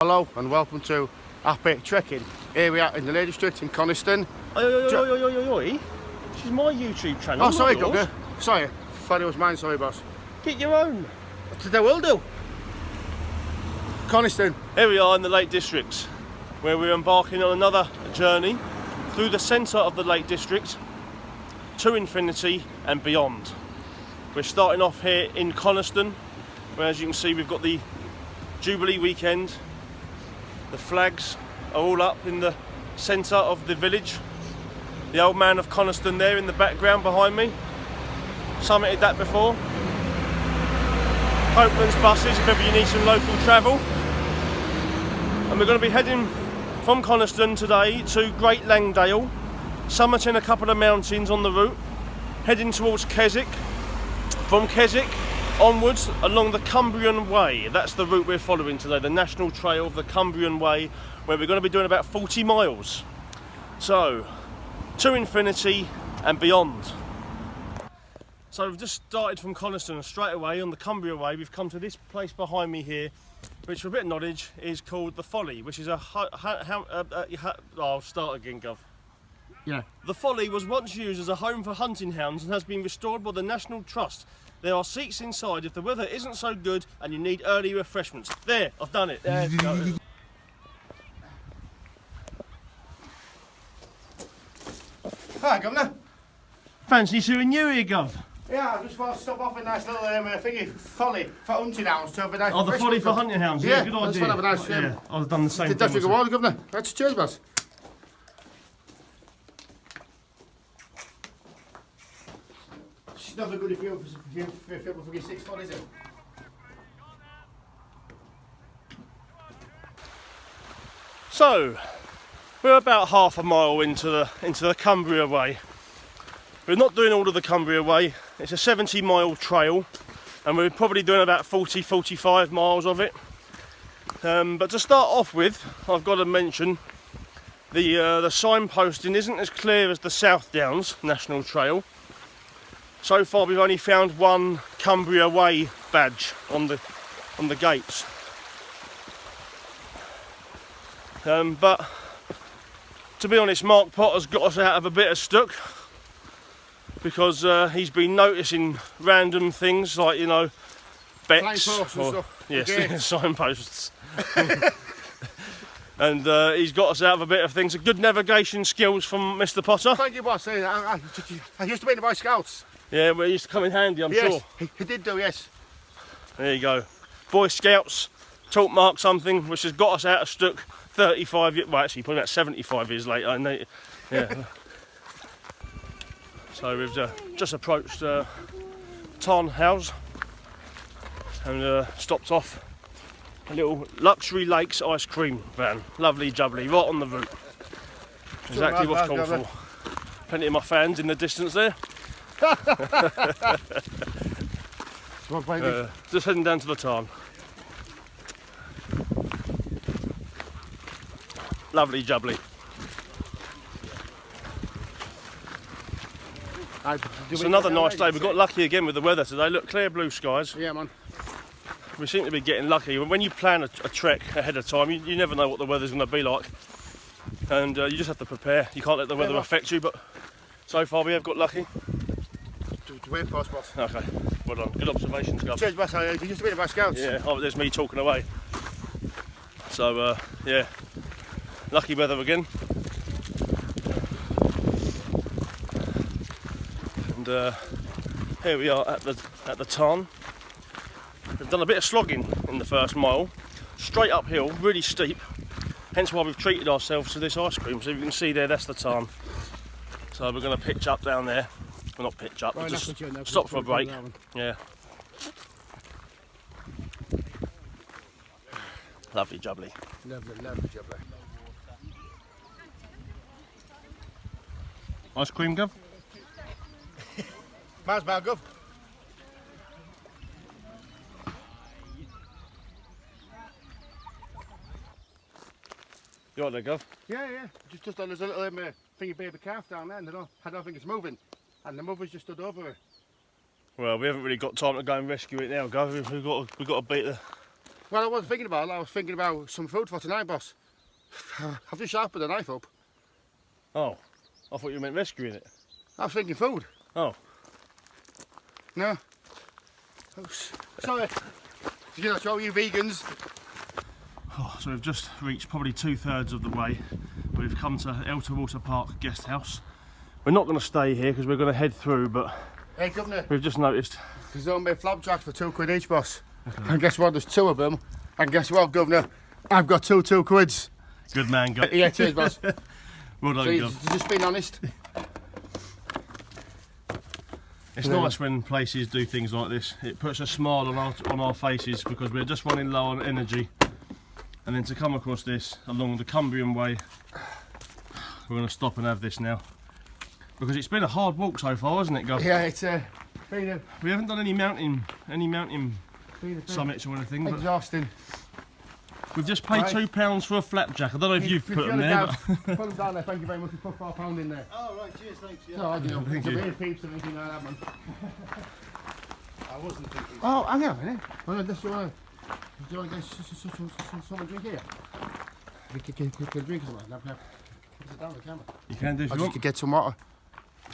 Hello and welcome to Happy Trekking. Here we are in the Lake District in Coniston. Oi. This is my YouTube channel. Oh, sorry, Gugger. Sorry, thought it was mine. Sorry, boss. Get your own. They will do. Coniston. Here we are in the Lake District, where we're embarking on another journey through the centre of the Lake District to infinity and beyond. We're starting off here in Coniston, where, as you can see, we've got the Jubilee weekend. The flags are all up in the centre of the village. The old man of Coniston there in the background behind me. Summited that before. Copeland's buses if ever you need some local travel. And we're going to be heading from Coniston today to Great Langdale, summiting a couple of mountains on the route, heading towards Keswick. From Keswick onwards along the Cumbrian Way. That's the route we're following today, the national trail of the Cumbrian Way, where we're going to be doing about 40 miles. So, to infinity and beyond. So we've just started from Coniston and straight away on the Cumbria Way we've come to this place behind me here, which for a bit of knowledge is called the Folly, which is a I'll start again, Gov. Yeah. The Folly was once used as a home for hunting hounds and has been restored by the National Trust. There are seats inside if the weather isn't so good and you need early refreshments. There, I've done it. There you go. Hi, Governor. Fancy seeing you here, Gov? Yeah, I just want to stop off a nice little thingy, folly for hunting hounds to have a nice. Oh, the Folly for hunting hounds. Yeah, good idea. I just want to have a nice. Yeah, I've done the same thing. Did that go on, Governor? That's cheers, boss. It's never good if you for your 6 foot, is it? So, we're about half a mile into the Cumbria Way. We're not doing all of the Cumbria Way. It's a 70-mile trail, and we're probably doing about 40-45 miles of it. But to start off with, I've got to mention the signposting isn't as clear as the South Downs National Trail. So far, we've only found one Cumbria Way badge on the gates. But to be honest, Mark Potter's got us out of a bit of stuck because he's been noticing random things like, you know, becks or yes, signposts. And he's got us out of a bit of things. Good navigation skills from Mr. Potter. Thank you, boss. I used to be in the Boy Scouts. Yeah, well, he used to come in handy, I'm sure. He did do, yes. There you go. Boy Scouts taught Mark something, which has got us out of stuck 35 years, well actually probably about 75 years later. Yeah. So we've just approached Tarn House and stopped off a little Luxury Lakes ice cream van. Lovely jubbly, right on the route. Exactly what's called for. Plenty of my fans in the distance there. Just heading down to the Tarn. Lovely jubbly. It's another nice day. We got lucky again with the weather today. Look, clear blue skies. Yeah, man. We seem to be getting lucky. When you plan a trek ahead of time, you never know what the weather's going to be like, and you just have to prepare. You can't let the weather affect you. But so far, we have got lucky. Way past, boss. Okay, well done. Good observations, Gov. Cheers, boss. You used to be in the Boy Scouts. Yeah. Oh, there's me talking away. So yeah, lucky weather again. And here we are at the Tarn. We've done a bit of slogging in the first mile, straight uphill, really steep. Hence why we've treated ourselves to this ice cream. So you can see there, that's the Tarn. So we're going to pitch up down there. Well, not pitch up, but just stop for a break. Yeah. Lovely jubbly. Lovely jubbly. Ice cream, Gov? Mine's about Gov. You right there, Gov? Yeah. Just there's a little thingy baby calf down there, and I don't think it's moving. And the mother's just stood over it. Well, we haven't really got time to go and rescue it now, Gov. We've got to beat Well, I wasn't thinking about that. I was thinking about some food for tonight, boss. I've just sharpened the knife up. Oh, I thought you meant rescuing it. I was thinking food. Oh. No. Oh, sorry. You know, show you vegans. Oh, so we've just reached probably 2/3 of the way. We've come to Elter Water Park guest house. We're not going to stay here because we're going to head through, but Hey, governor. we've just noticed. There's only flapjacks for £2 each, boss. Okay. And guess what? There's 2 of them. And guess what, governor? I've got 2 £2. Good man, Gov. Yeah, cheers, boss. Well done, So Gov. you've just been honest. It's nice when places do things like this. It puts a smile on our faces because we're just running low on energy. And then to come across this along the Cumbria Way, we're going to stop and have this now. Because it's been a hard walk so far, hasn't it, Gov? Yeah, it's been a... We haven't done any mountain summits or anything. But exhausting. we've just paid £2 for a flapjack. I don't know if you've put them there. Put them down there, thank you very much. You put £4 in there. Oh, right, cheers, thanks. Yeah. No, I don't know. Thank you. Peeps or anything like that, man. I wasn't thinking. Oh, hang on a minute. Do you want to get some drink here? Can drink some. Now, put it down the camera. You can do if I you just want. could get some water.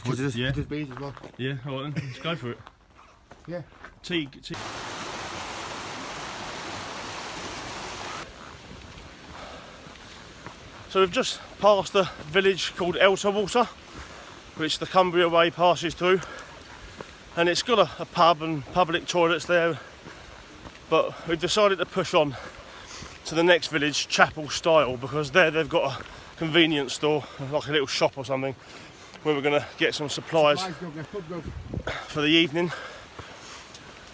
Yeah. Just bees as well. Yeah, alright then. Let's go for it. Yeah. Tea. So we've just passed a village called Elter Water, which the Cumbria Way passes through, and it's got a pub and public toilets there, but we've decided to push on to the next village, Chapel Style, because there they've got a convenience store, like a little shop or something, where we're going to get some supplies for the evening,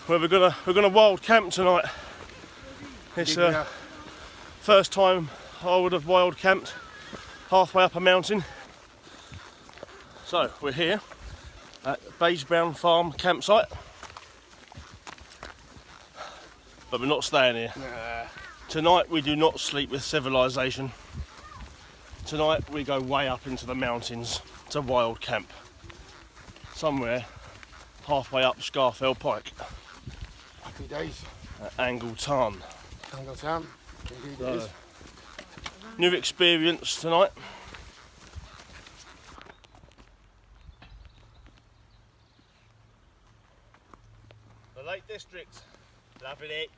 where we're gonna wild camp tonight. It's first time I would have wild camped halfway up a mountain. So we're here at Baysbrown Farm campsite, but we're not staying here. Nah. Tonight we do not sleep with civilization. Tonight we go way up into the mountains to wild camp, somewhere halfway up Scarfell Pike. Happy days. At Angle Tarn. Angle Tarn. Indeed it is. New experience tonight. The Lake District, loving it.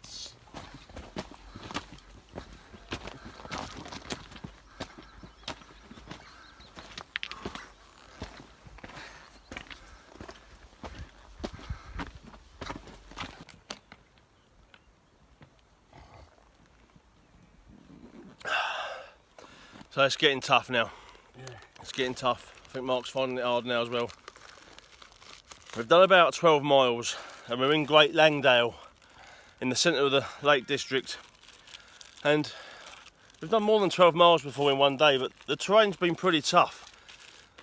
So it's getting tough now. Yeah. It's getting tough. I think Mark's finding it hard now as well. We've done about 12 miles and we're in Great Langdale in the centre of the Lake District. And we've done more than 12 miles before in one day, but the terrain's been pretty tough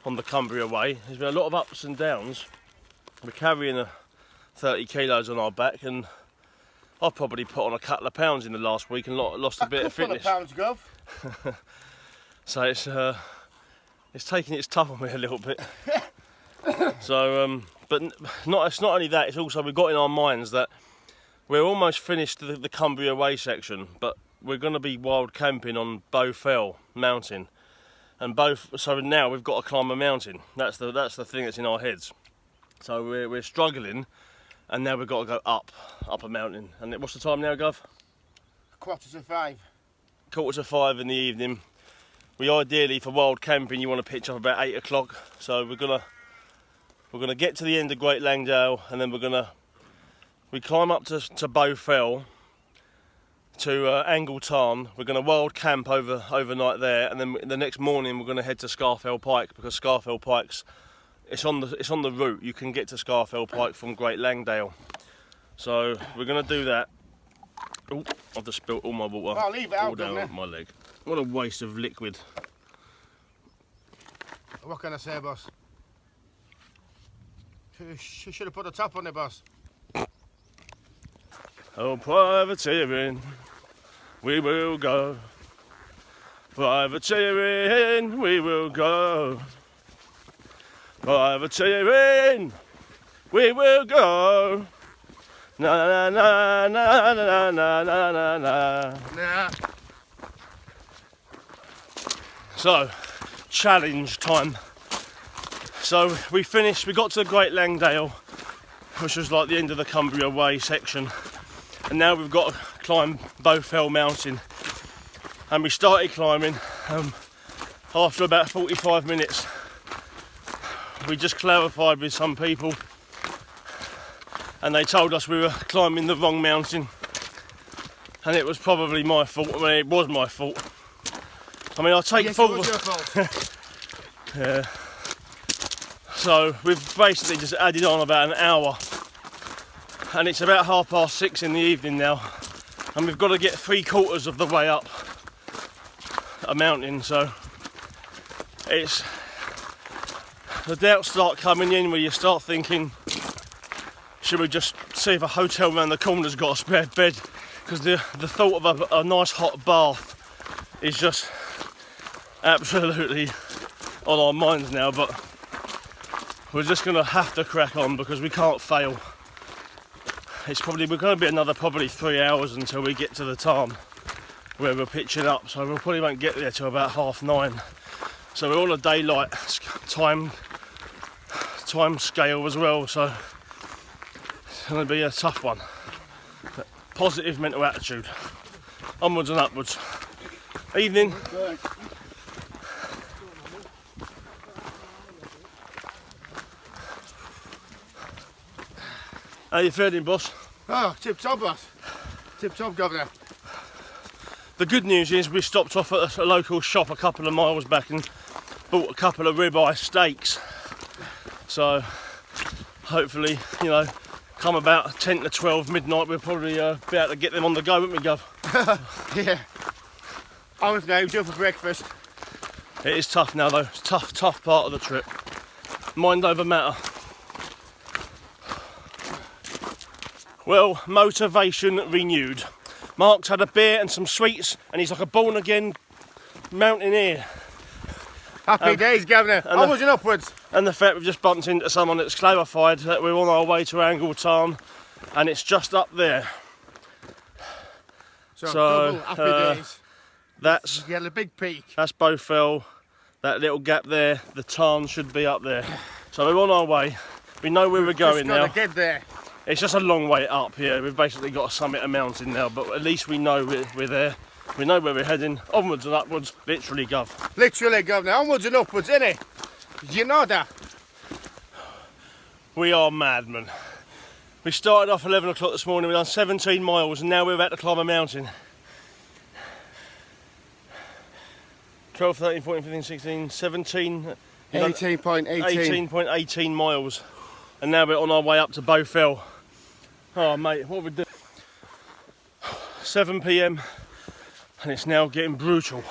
on the Cumbria Way. There's been a lot of ups and downs. We're carrying 30 kilos on our back, and I've probably put on a couple of pounds in the last week and lost a bit of fitness. £1 Gov. So it's taking its toll on me a little bit. So, but it's not only that. It's also we've got in our minds that we're almost finished the Cumbria Way section, but we're going to be wild camping on Bowfell mountain, and so now we've got to climb a mountain. That's the thing that's in our heads. So we're struggling, and now we've got to go up a mountain. And what's the time now, Gov? 4:45. 4:45 in the evening. We ideally, for wild camping, you want to pitch up about 8 o'clock. So we're gonna get to the end of Great Langdale, and then we climb up to Bowfell, to Angle Tarn. We're gonna wild camp overnight there, and then the next morning we're gonna head to Scarfell Pike, because Scarfell Pike's it's on the route. You can get to Scarfell Pike from Great Langdale. So we're gonna do that. Oh, I've just spilt all my water Well, leave it out, all down doesn't it? my leg. What a waste of liquid. What can I say, boss? Should have put a top on it, boss. Oh, privateering, we will go. Privateering, we will go. Privateering, we will go. Na na na na na na na na na. Nah. So, challenge time. So we got to the Great Langdale, which was like the end of the Cumbria Way section, and now we've got to climb Bowfell mountain. And we started climbing after about 45 minutes. We just clarified with some people, and they told us we were climbing the wrong mountain, and it was probably my fault. I mean, it was my fault. I mean, I take Yes, full. it was your fault. Yeah. So we've basically just added on about an hour, and it's about 6:30 in the evening now, and we've got to get 3/4 of the way up a mountain. So it's the doubts start coming in where you start thinking, should we just see if a hotel around the corner's got a spare bed? Because the thought of a nice hot bath is just absolutely on our minds now, but we're just going to have to crack on because we can't fail. We're going to be another probably 3 hours until we get to the Tarn where we're pitching up, so we probably won't get there till about 9:30. So we're on a daylight time scale as well, so it's going to be a tough one. But positive mental attitude, onwards and upwards. Evening. How you feeling, boss? Oh, tip top, boss. Tip top, governor. The good news is we stopped off at a local shop a couple of miles back and bought a couple of ribeye steaks. So hopefully, you know, come about 10 to 12 midnight, we'll probably be able to get them on the go, won't we, Gov? Yeah. I'm with now, due for breakfast. It is tough now though, it's tough part of the trip. Mind over matter. Well, motivation renewed. Mark's had a beer and some sweets, and he's like a born again mountaineer. Happy days, governor. Onwards and upwards. And the fact we've just bumped into someone that's clarified that we're on our way to Angle Tarn, and it's just up there. So double happy days. That's Yeah, the big peak. That's Bowfell. That little gap there, the Tarn should be up there. So we're on our way. We know where we're going now. Just gotta get there. It's just a long way up here. We've basically got to summit a mountain now, but at least we know we're there. We know where we're heading. Onwards and upwards, literally, Gov. Literally, governor. Onwards and upwards, innit? You know that. We are madmen. We started off 11 o'clock this morning. We've done 17 miles, and now we're about to climb a mountain. 12, 13, 14, 15, 16, 17... 18.18. 18.18 miles. And now we're on our way up to Bowfell. Oh mate, what we do? 7 PM and it's now getting brutal.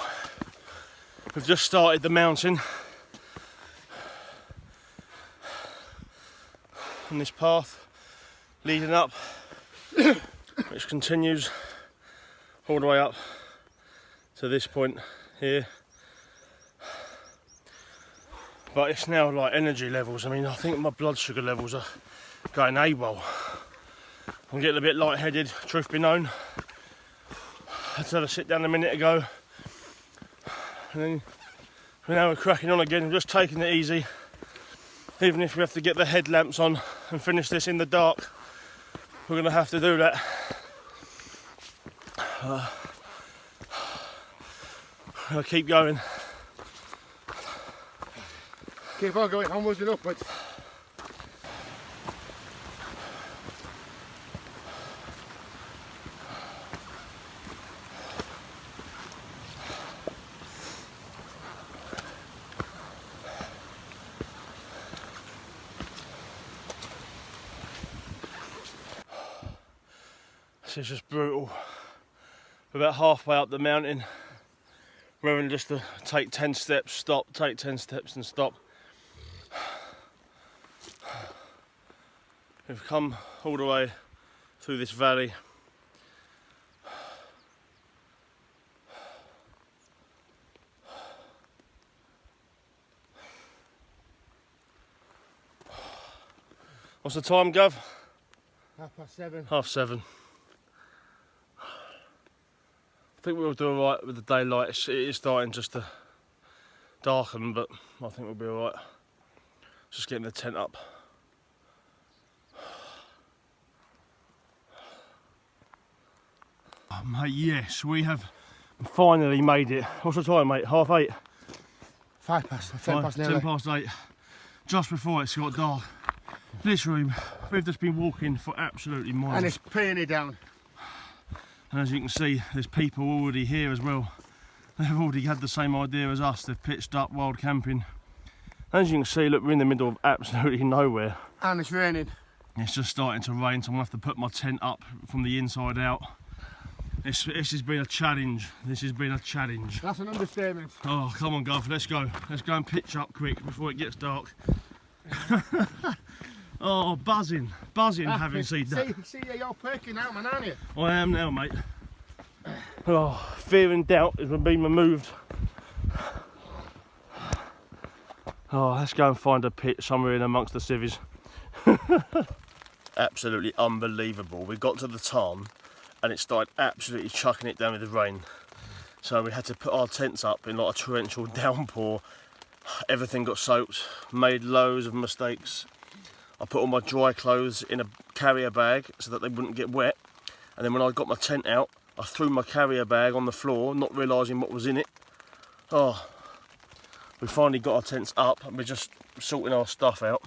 We've just started the mountain on this path leading up, which continues all the way up to this point here. But it's now like energy levels. I mean, I think my blood sugar levels are going AWOL. I'm getting a bit lightheaded, truth be known. I had to sit down a minute ago. And then now we're cracking on again, just taking it easy. Even if we have to get the headlamps on and finish this in the dark, we're going to have to do that. I'll keep going. Keep on going, onwards and upwards. This is just brutal. We're about halfway up the mountain. We're having just to take 10 steps, stop, take 10 steps and stop. We've come all the way through this valley. What's the time, Gov? 7:30. Half 7. I think we'll do alright with the daylight. It is starting just to darken, but I think we'll be alright. Just getting the tent up. Oh, mate, yes, we have finally made it. What's the time, mate? 8:30? 10 past nearly. 10 past 8. Just before it's got dark. Literally, we've just been walking for absolutely miles. And it's peeing down. And as you can see, there's people already here as well. They've already had the same idea as us. They've pitched up wild camping. As you can see, look, we're in the middle of absolutely nowhere. And it's raining. It's just starting to rain, so I'm going to have to put my tent up from the inside out. This has been a challenge. This has been a challenge. That's an understatement. Oh, come on, Gov, let's go. Let's go and pitch up quick before it gets dark. Oh, buzzing having seen that. See, you're perking out, man, aren't you? I am now, mate. Oh, fear and doubt has been removed. Oh, let's go and find a pit somewhere in amongst the civvies. Absolutely unbelievable. We got to the tarn and it started absolutely chucking it down with the rain. So we had to put our tents up in like a torrential downpour. Everything got soaked, made loads of mistakes. I put all my dry clothes in a carrier bag so that they wouldn't get wet. And then when I got my tent out, I threw my carrier bag on the floor, not realising what was in it. Oh, we finally got our tents up and we're just sorting our stuff out.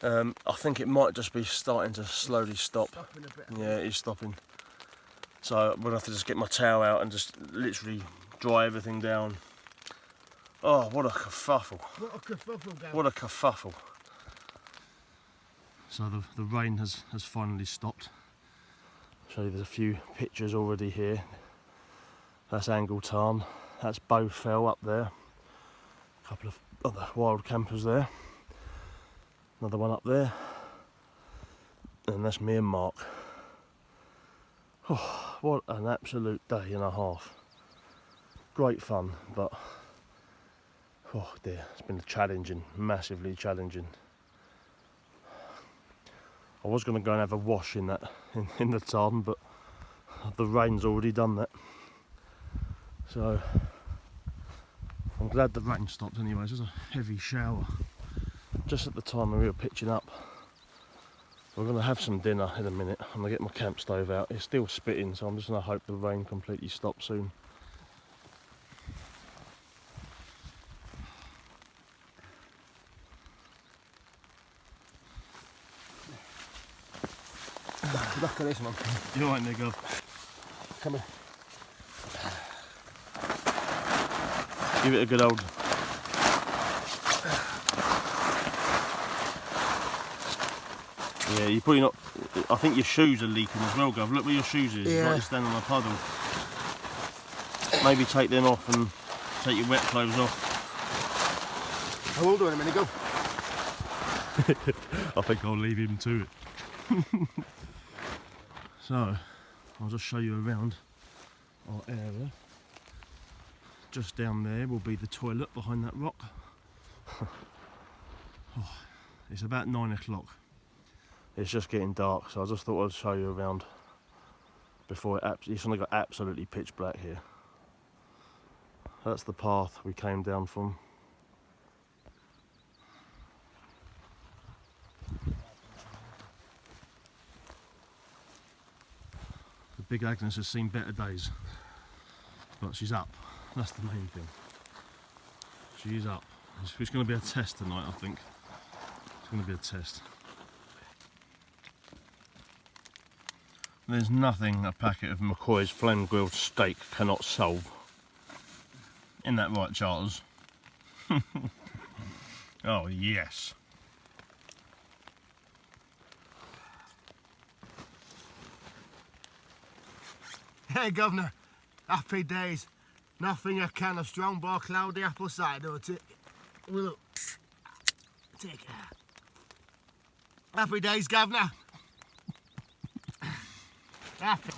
I think it might just be starting to slowly stop. Yeah, it is stopping. So I'm gonna have to just get my towel out and just literally dry everything down. Oh, what a kerfuffle. What a kerfuffle, Gav. What a kerfuffle. So the rain has finally stopped. Show you there's a few pictures already here. That's Angle Tarn. That's Bowfell up there. A couple of other wild campers there. Another one up there. And that's me and Mark. Oh, what an absolute day and a half. Great fun, but oh dear, it's been challenging, massively challenging. I was going to go and have a wash in the tarn, but the rain's already done that. So I'm glad the rain stopped anyway. There's a heavy shower just at the time when we were pitching up. We're going to have some dinner in a minute. I'm going to get my camp stove out. It's still spitting, so I'm just going to hope the rain completely stops soon. Look at this one. You alright, Nick? Come here. Give it a good old. Yeah, you're probably not. I think your shoes are leaking as well, Gov. Look where your shoes is. Yeah. It's like you're standing on a puddle. Maybe take them off and take your wet clothes off. I will do in a minute, go. I think I'll leave him to it. So, I'll just show you around our area. Just down there will be the toilet behind that rock. Oh, it's about 9 o'clock. It's just getting dark, so I just thought I'd show you around before it's only got absolutely pitch black here. That's the path we came down from. The big Agnes has seen better days, but she's up. That's the main thing. She is up. It's going to be a test tonight, I think. It's going to be a test. There's nothing a packet of McCoy's flame grilled steak cannot solve. Isn't that right, Charles? Oh yes. Hey, Governor. Happy days. Nothing a can of strong bar cloudy apple cider will take care. Happy days, Governor. Happy.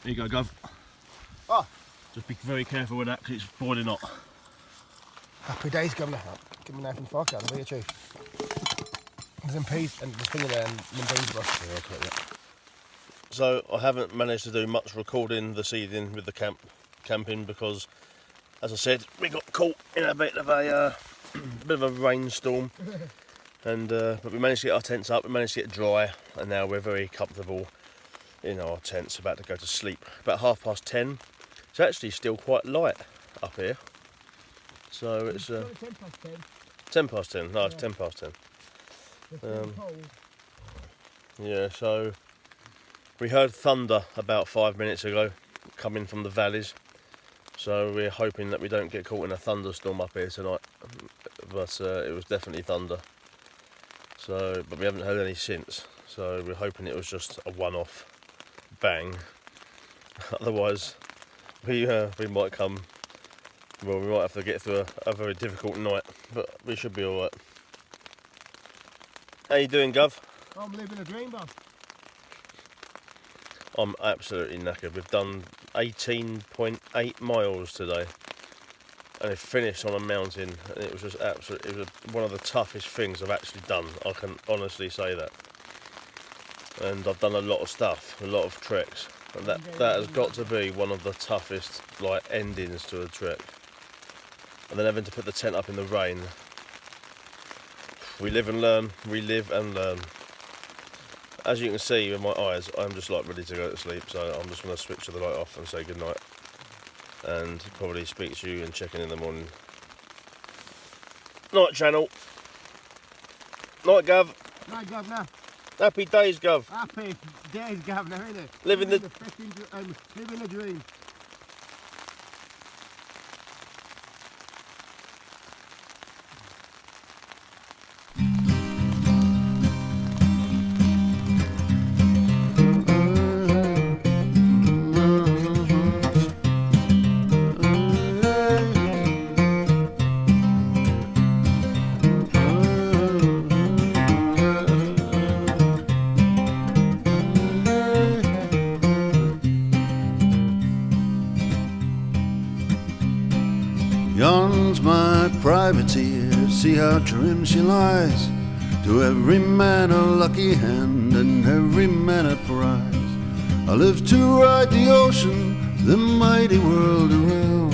Here you go, Gov. Oh, Just be very careful with that because it's boiling hot. Happy days, Governor. Give me a knife and fork out and be a chief. There's some peas and the finger there and beans brush. Yeah, okay, yeah. So I haven't managed to do much recording this evening with the camping because, as I said, we got caught in a bit of a rainstorm, and but we managed to get our tents up. We managed to get dry, and now we're very comfortable in our tents, about to go to sleep. About 10:30. It's actually still quite light up here. So it's 10 past 10. 10:10. No, it's 10:10. Yeah, so we heard thunder about 5 minutes ago coming from the valleys. So we're hoping that we don't get caught in a thunderstorm up here tonight. But it was definitely thunder. So, but we haven't heard any since. So we're hoping it was just a one-off bang. Otherwise, we might come. Well, we might have to get through a very difficult night, but we should be all right. How you doing, Gov? I'm living a dream, Bob. I'm absolutely knackered. We've done 18.8 miles today, and it finished on a mountain, and it was just absolutely. It was one of the toughest things I've actually done. I can honestly say that. And I've done a lot of stuff, a lot of treks, and that has got to be one of the toughest endings to a trek. And then having to put the tent up in the rain. We live and learn. We live and learn. As you can see with my eyes, I'm just ready to go to sleep. So I'm just going to switch the light off and say goodnight. And probably speak to you and check in the morning. Night, channel. Night, Gov. Night, Governor. Happy days, Gov. Happy days, Governor, innit? Living the living a dream. Yon's my privateer, see how trim she lies. To every man a lucky hand and every man a prize. I live to ride the ocean, the mighty world around.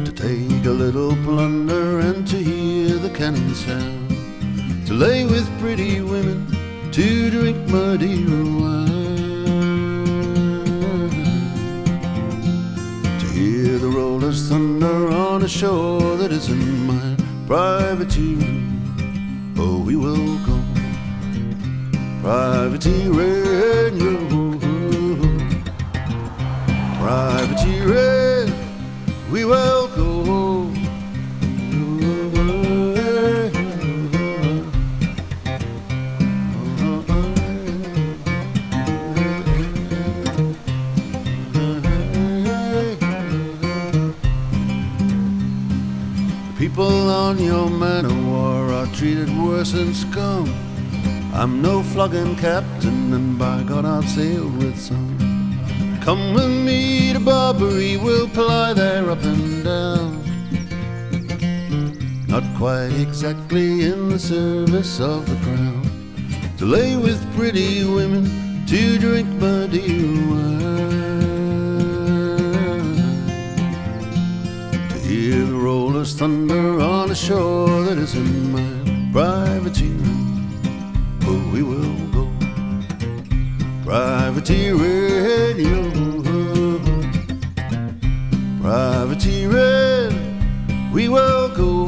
To take a little plunder and to hear the cannon sound. To lay with pretty women, to drink Madeira wine. Hear the rollers thunder on a shore that isn't mine. Privateer, oh we will go. Privateering, yo. Privateering, we will go. People on your man of war are treated worse than scum. I'm no flogging captain, and by God I'll sail with some. Come with me to Barbary, we'll ply there up and down. Not quite exactly in the service of the crown. To lay with pretty women, to drink Madeira wine. Hear the rollers thunder on a shore that isn't mine. Privateering, oh we will go. Privateering, yo. Privateering, we will go.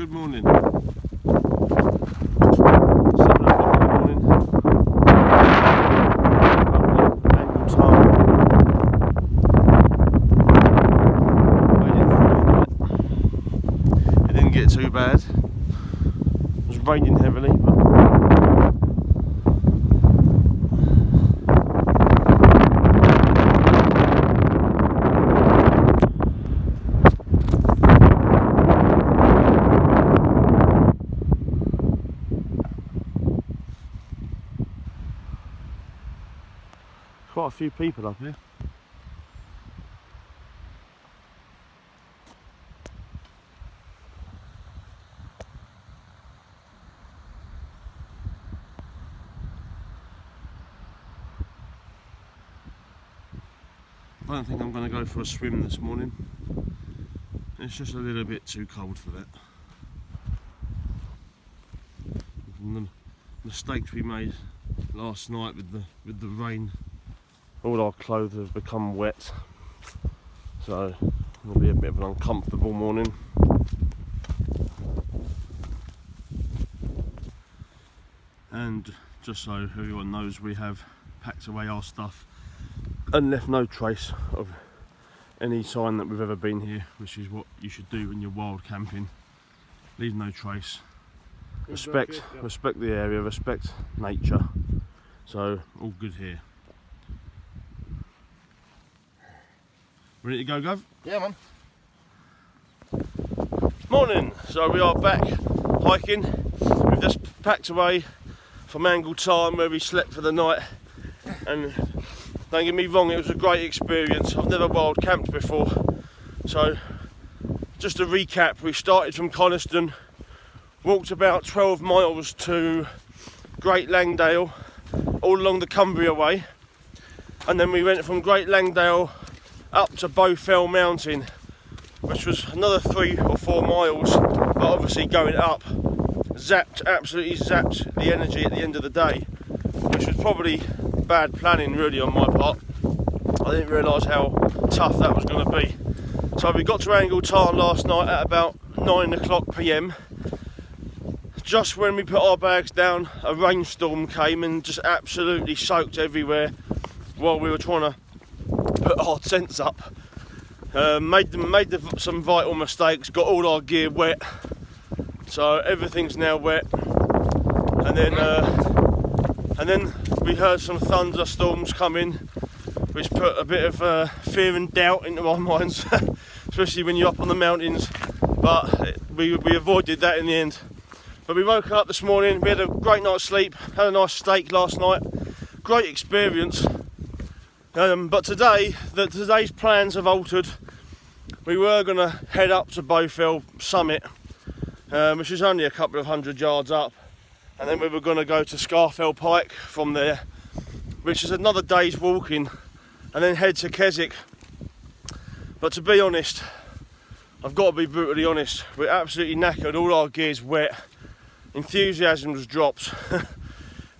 good morning. 7 o'clock in the morning. Angle Tarn. Waiting for it. It didn't get too bad. It was raining heavily, but quite a few people up here. I don't think I'm going to go for a swim this morning. It's just a little bit too cold for that. And the mistakes we made last night with the rain, all our clothes have become wet, so it'll be a bit of an uncomfortable morning. And just so everyone knows, we have packed away our stuff and left no trace of any sign that we've ever been here, which is what you should do when you're wild camping. Leave no trace. Respect the area, respect nature. So all good here. Ready to go, Gov? Yeah, man. Morning. So we are back hiking. We've just packed away from Angle Tarn, where we slept for the night, and don't get me wrong, it was a great experience. I've never wild camped before. So just to recap, we started from Coniston, walked about 12 miles to Great Langdale, all along the Cumbria Way, and then we went from Great Langdale up to Bowfell mountain, which was another 3 or 4 miles, but obviously going up absolutely zapped the energy at the end of the day, which was probably bad planning really on my part. I didn't realise how tough that was going to be. So we got to Angle Tarn last night at about 9 o'clock PM. Just when we put our bags down, a rainstorm came and just absolutely soaked everywhere while we were trying to put our tents up. Made some vital mistakes, got all our gear wet, so everything's now wet. And then we heard some thunderstorms coming, which put a bit of fear and doubt into our minds, especially when you're up on the mountains. But we avoided that in the end. But we woke up this morning, we had a great night's sleep, had a nice steak last night, great experience. But today's plans have altered. We were going to head up to Bowfell summit, which is only a couple of 100 yards up, and then we were going to go to Scarfell Pike from there, which is another day's walking, and then head to Keswick. But to be honest, I've got to be brutally honest, we're absolutely knackered, all our gear's wet, enthusiasm's dropped,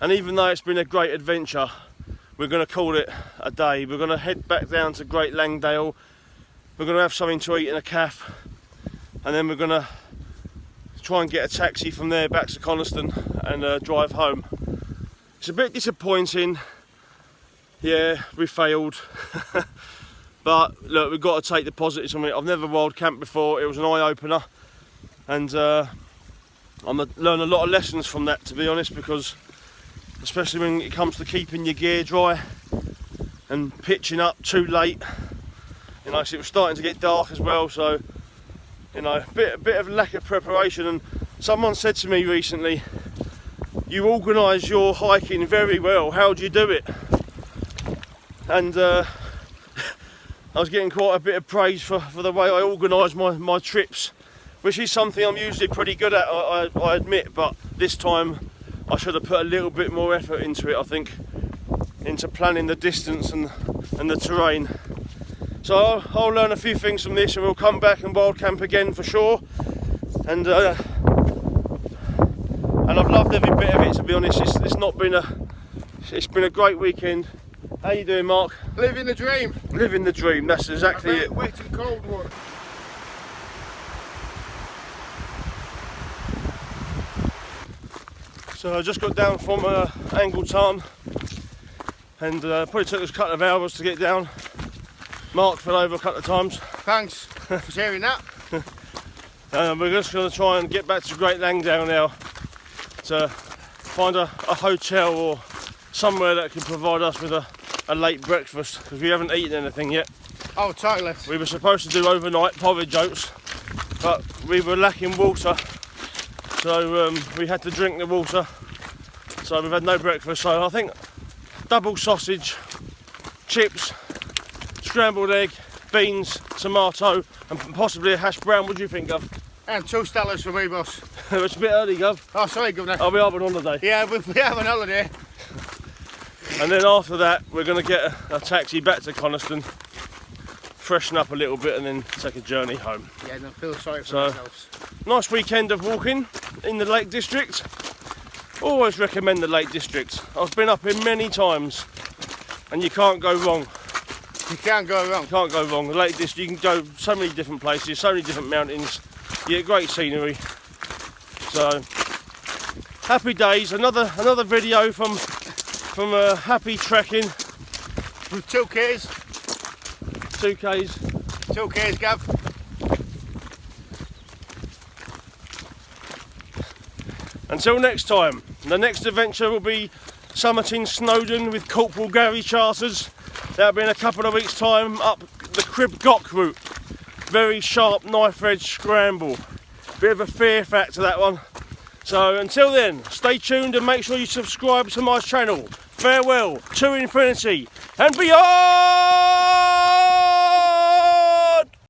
and even though it's been a great adventure, we're going to call it a day. We're going to head back down to Great Langdale, we're going to have something to eat in a cafe, and then we're going to try and get a taxi from there back to Coniston and drive home. It's a bit disappointing, yeah, we failed, but look, we've got to take the positives from it. I've never wild camped before, it was an eye-opener, and I'm going to learn a lot of lessons from that, to be honest, because especially when it comes to keeping your gear dry and pitching up too late, you know, so it was starting to get dark as well, so you know, a bit of lack of preparation. And someone said to me recently, you organise your hiking very well, how do you do it? And I was getting quite a bit of praise for the way I organise my trips, which is something I'm usually pretty good at, I admit, but this time I should have put a little bit more effort into it, I think, into planning the distance and the terrain. So I'll learn a few things from this, and we'll come back and wild camp again for sure. And I've loved every bit of it, to be honest. It's been a great weekend. How you doing, Mark? Living the dream. Living the dream, that's exactly it. Wet and cold one. So I just got down from Angle Tarn, and probably took us a couple of hours to get down. Mark fell over a couple of times. Thanks for sharing that. We're just going to try and get back to Great Langdale now to find a hotel or somewhere that can provide us with a late breakfast, because we haven't eaten anything yet. Oh, toilet. We were supposed to do overnight porridge oats, but we were lacking water, so we had to drink the water. So we've had no breakfast. So I think double sausage, chips, scrambled egg, beans, tomato, and possibly a hash brown. What do you think, Gov? And 2 Stellas for me, boss. It's a bit early, Gov. Oh, sorry, Governor. I'll be up on holiday. Yeah, we have an holiday. And then after that, we're going to get a taxi back to Coniston, freshen up a little bit, and then take a journey home. Yeah, don't feel sorry for So, ourselves. Nice weekend of walking in the Lake District. Always recommend the Lake District. I've been up here many times, and you can't go wrong. You can't go wrong. Can't go wrong. The Lake District, you can go so many different places, so many different mountains. You get great scenery. So, happy days. Another video from happy trekking. With 2Ks. 2Ks. 2Ks, Gav. Until next time, the next adventure will be summiting Snowdon with Corporal Gary Charters. That'll be in a couple of weeks' time, up the Crib Gock route. Very sharp knife edge scramble. Bit of a fear factor, that one. So until then, stay tuned and make sure you subscribe to my channel. Farewell to infinity and beyond!